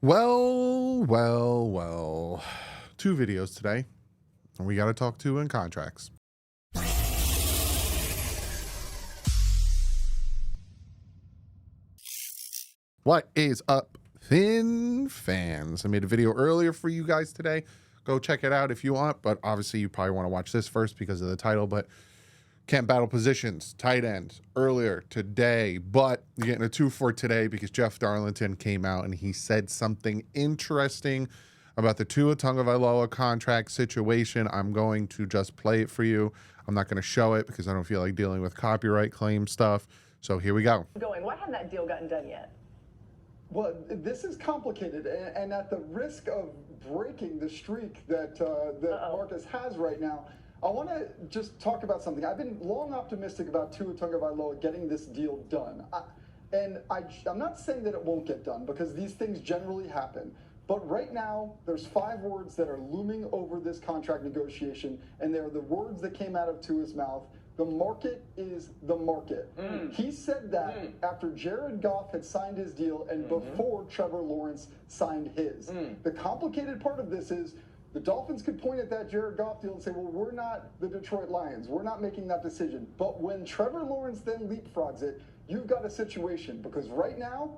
Well. 2 videos today, and we got to talk Tua and contracts. What is up, Thin fans? I made a video earlier for you guys today. Go check it out if you want, but obviously you probably want to watch this first because of the title. But can't battle positions, tight end, earlier today. But you're getting a 2 for today because Jeff Darlington came out and he said something interesting about the Tua Tagovailoa contract situation. I'm going to just play it for you. I'm not going to show it because I don't feel like dealing with copyright claim stuff. So here we go. Why hasn't that deal gotten done yet? Well, this is complicated, and at the risk of breaking the streak that Marcus has right now, I want to just talk about something. I've been long optimistic about Tua Tagovailoa getting this deal done. I'm not saying that it won't get done because these things generally happen. But right now, there's 5 words that are looming over this contract negotiation, and they're the words that came out of Tua's mouth. The market is the market. He said that after Jared Goff had signed his deal and before Trevor Lawrence signed his. The complicated part of this is the Dolphins could point at that Jared Goff deal and say, well, we're not the Detroit Lions. We're not making that decision. But when Trevor Lawrence then leapfrogs it, you've got a situation because right now,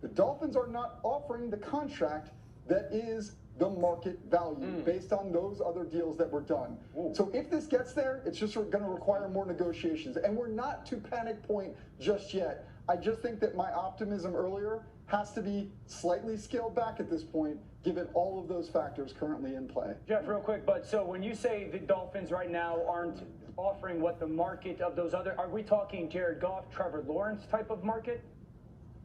the Dolphins are not offering the contract that is the market value based on those other deals that were done. So if this gets there, it's just going to require more negotiations. And we're not to panic point just yet. I just think that my optimism earlier has to be slightly scaled back at this point, given all of those factors currently in play. Jeff, real quick, but so when you say the Dolphins right now aren't offering what the market of those other, are we talking Jared Goff, Trevor Lawrence type of market?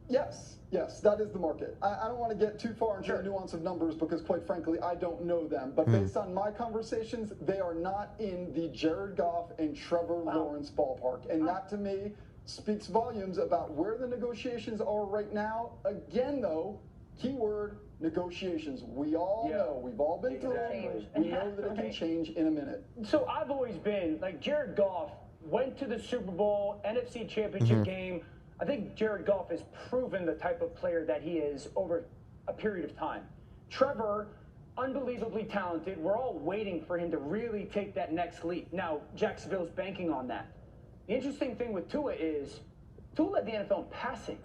Yes, that is the market. I don't want to get too far into the nuance of numbers because, quite frankly, I don't know them. But based on my conversations, they are not in the Jared Goff and Trevor Lawrence ballpark. And that, to me, speaks volumes about where the negotiations are right now. Again, though, keyword, negotiations. We all know. We've all been through it. We know that it can change in a minute. So I've always been, like, Jared Goff went to the Super Bowl, NFC Championship game. I think Jared Goff has proven the type of player that he is over a period of time. Trevor, unbelievably talented. We're all waiting for him to really take that next leap. Now, Jacksonville's banking on that. The interesting thing with Tua is Tua led the NFL in passing.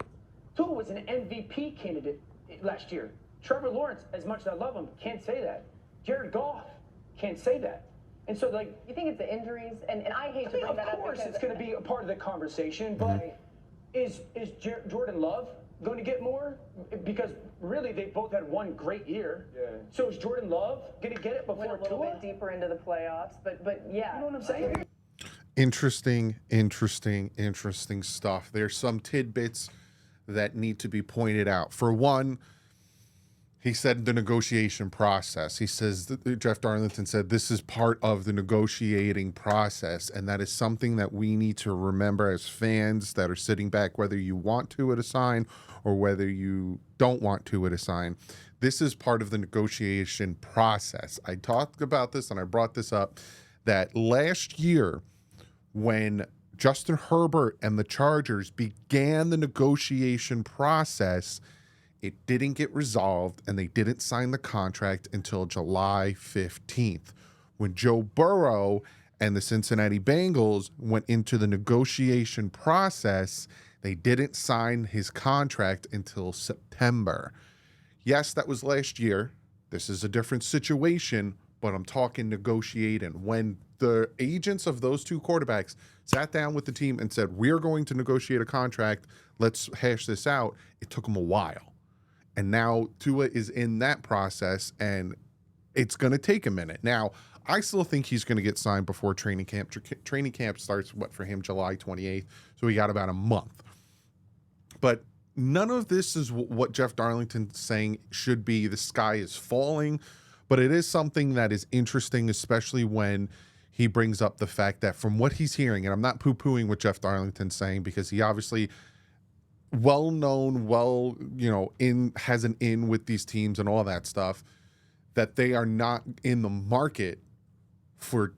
Tua was an MVP candidate last year. Trevor Lawrence, as much as I love him, can't say that. Jared Goff can't say that. And so, like, you think it's the injuries? And I hate to bring that up. Of course, it's going to be a part of the conversation, but is Jordan Love going to get more? Because really, they both had one great year. So is Jordan Love going to get it before Tua? A little bit deeper into the playoffs, but yeah. You know what I'm saying? Interesting stuff. There's some tidbits that need to be pointed out. For one, he said the negotiation process. He says, Jeff Darlington said, this is part of the negotiating process. And that is something that we need to remember as fans that are sitting back, whether you want Tua to sign or whether you don't want Tua to sign. This is part of the negotiation process. I talked about this and I brought this up that last year when Justin Herbert and the Chargers began the negotiation process, it didn't get resolved, and they didn't sign the contract until July 15th. When Joe Burrow and the Cincinnati Bengals went into the negotiation process, they didn't sign his contract until September. Yes, that was last year. This is a different situation, but I'm talking negotiating. When the agents of those 2 quarterbacks sat down with the team and said, we're going to negotiate a contract, let's hash this out, it took them a while. And now Tua is in that process, and it's going to take a minute. Now, I still think he's going to get signed before training camp. Training camp starts, for him, July 28th. So we got about a month. But none of this is what Jeff Darlington's saying should be the sky is falling. But it is something that is interesting, especially when he brings up the fact that from what he's hearing, and I'm not poo-pooing what Jeff Darlington's saying because he obviously well-known, has an in with these teams and all that stuff, that they are not in the market for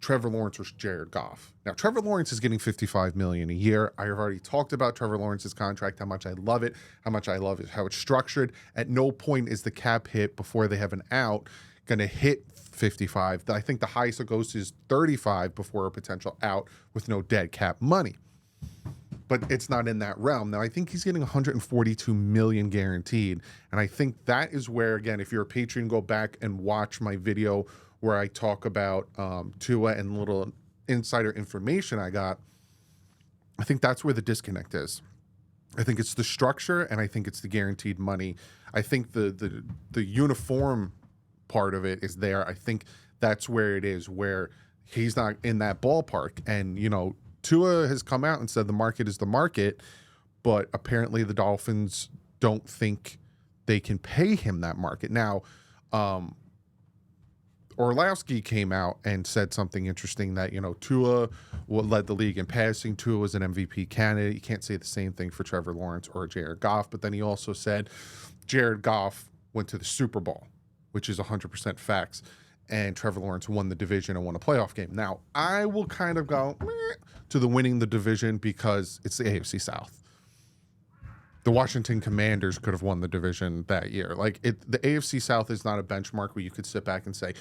Trevor Lawrence or Jared Goff. Now, Trevor Lawrence is getting $55 million a year. I have already talked about Trevor Lawrence's contract, how much I love it, how much I love it, how it's structured. At no point is the cap hit before they have an out going to hit 55. I think the highest it goes to is 35 before a potential out with no dead cap money. But it's not in that realm. Now, I think he's getting $142 million guaranteed. And I think that is where, again, if you're a patron, go back and watch my video where I talk about Tua and little insider information I got. I think that's where the disconnect is. I think it's the structure, and I think it's the guaranteed money. I think the uniform part of it is there. I think that's where it is, where he's not in that ballpark. And, you know, Tua has come out and said the market is the market, but apparently the Dolphins don't think they can pay him that market. Now, Orlowski came out and said something interesting that, you know, Tua led the league in passing. Tua was an MVP candidate. You can't say the same thing for Trevor Lawrence or Jared Goff. But then he also said Jared Goff went to the Super Bowl, which is 100% facts. And Trevor Lawrence won the division and won a playoff game. Now, I will kind of go to the winning the division because it's the AFC South. The Washington Commanders could have won the division that year. Like, the AFC South is not a benchmark where you could sit back and say,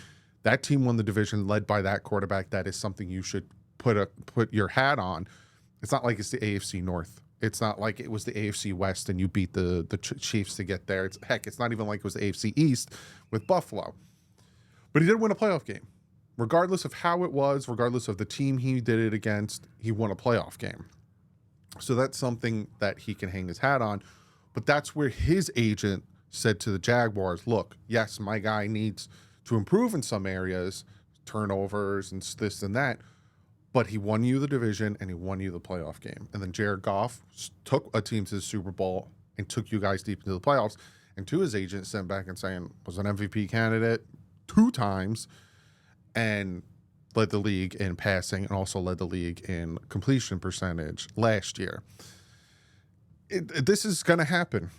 that team won the division led by that quarterback. That is something you should put your hat on. It's not like it's the AFC North. It's not like it was the AFC West and you beat the Chiefs to get there. It's not even like it was the AFC East with Buffalo. But he did win a playoff game. Regardless of how it was, regardless of the team he did it against, he won a playoff game. So that's something that he can hang his hat on. But that's where his agent said to the Jaguars, look, yes, my guy needs to improve in some areas, turnovers and this and that, but he won you the division and he won you the playoff game. And then Jared Goff took a team to the Super Bowl and took you guys deep into the playoffs. And to his agent, sent back and saying, was an MVP candidate 2 times and led the league in passing and also led the league in completion percentage last year. This is going to happen.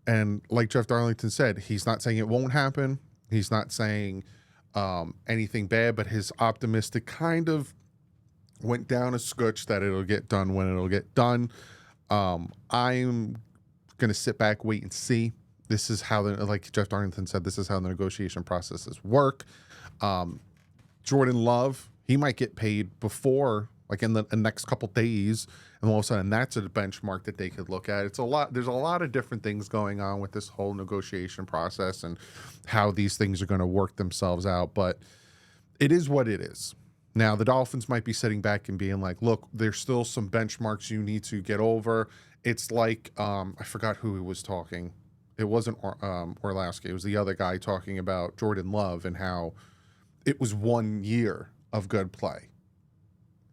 And like Jeff Darlington said, he's not saying it won't happen. He's not saying anything bad, but his optimistic kind of went down a scotch that it'll get done when it'll get done. I'm going to sit back, wait and see. This is how, like Jeff Darlington said, this is how the negotiation processes work. Jordan Love, he might get paid before, like in the next couple days, and all of a sudden that's a benchmark that they could look at. It's a lot. There's a lot of different things going on with this whole negotiation process and how these things are going to work themselves out. But it is what it is. Now, the Dolphins might be sitting back and being like, look, there's still some benchmarks you need to get over. It's like, I forgot who he was talking. It wasn't Orlowski. It was the other guy talking about Jordan Love and how it was 1 year of good play.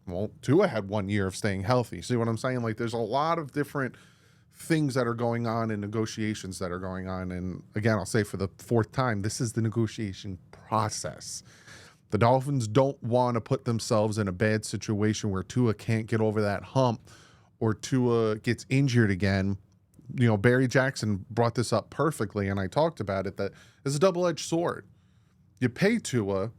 Well, Tua had 1 year of staying healthy. See what I'm saying? Like, there's a lot of different things that are going on and negotiations that are going on. And again, I'll say for the 4th time, this is the negotiation process. The Dolphins don't want to put themselves in a bad situation where Tua can't get over that hump or Tua gets injured again. You know, Barry Jackson brought this up perfectly, and I talked about it, that it's a double-edged sword. You pay Tua,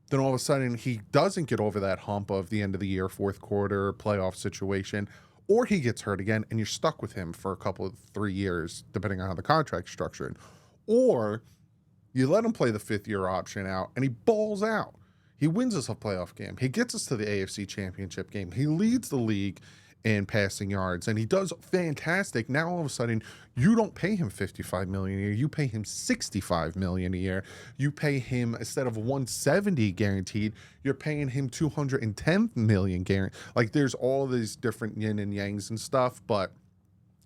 then all of a sudden he doesn't get over that hump of the end of the year, 4th quarter, playoff situation, or he gets hurt again, and you're stuck with him for a couple of 3 years, depending on how the contract's structured. Or you let him play the 5th-year option out, and he balls out. He wins us a playoff game. He gets us to the AFC Championship game. He leads the league in passing yards, and he does fantastic. Now all of a sudden, you don't pay him $55 million a year. You pay him $65 million a year. You pay him, instead of $170 guaranteed, you're paying him $210 million guaranteed. Like, there's all these different yin and yangs and stuff, but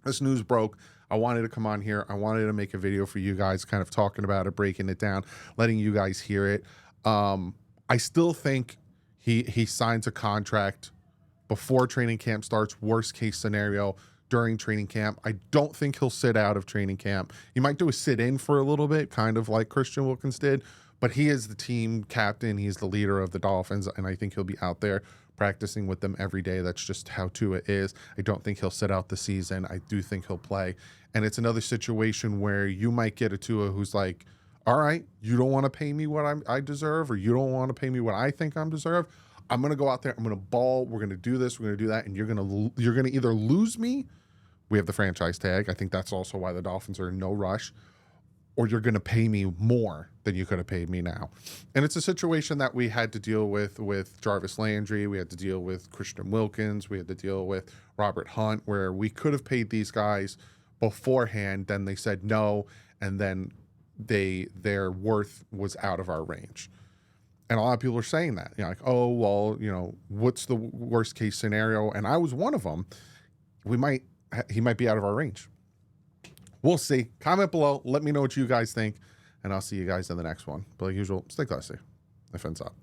this news broke. I wanted to come on here. I wanted to make a video for you guys, kind of talking about it, breaking it down, letting you guys hear it. I still think he signs a contract before training camp starts, worst case scenario, during training camp. I don't think he'll sit out of training camp. He might do a sit-in for a little bit, kind of like Christian Wilkins did, but he is the team captain. He's the leader of the Dolphins, and I think he'll be out there practicing with them every day. That's just how Tua is. I don't think he'll sit out the season. I do think he'll play. And it's another situation where you might get a Tua who's like, all right, you don't want to pay me what I deserve, or you don't want to pay me what I think I'm deserved. I'm going to go out there, I'm going to ball, we're going to do this, we're going to do that, and you're going to either lose me, we have the franchise tag. I think that's also why the Dolphins are in no rush, or you're going to pay me more than you could have paid me now. And it's a situation that we had to deal with Jarvis Landry. We had to deal with Christian Wilkins. We had to deal with Robert Hunt, where we could have paid these guys beforehand. Then they said no, and then their worth was out of our range. And a lot of people are saying that, like, oh, well, what's the worst case scenario? And I was one of them. He might be out of our range. We'll see. Comment below. Let me know what you guys think. And I'll see you guys in the next one. But like usual, stay classy. My friends up.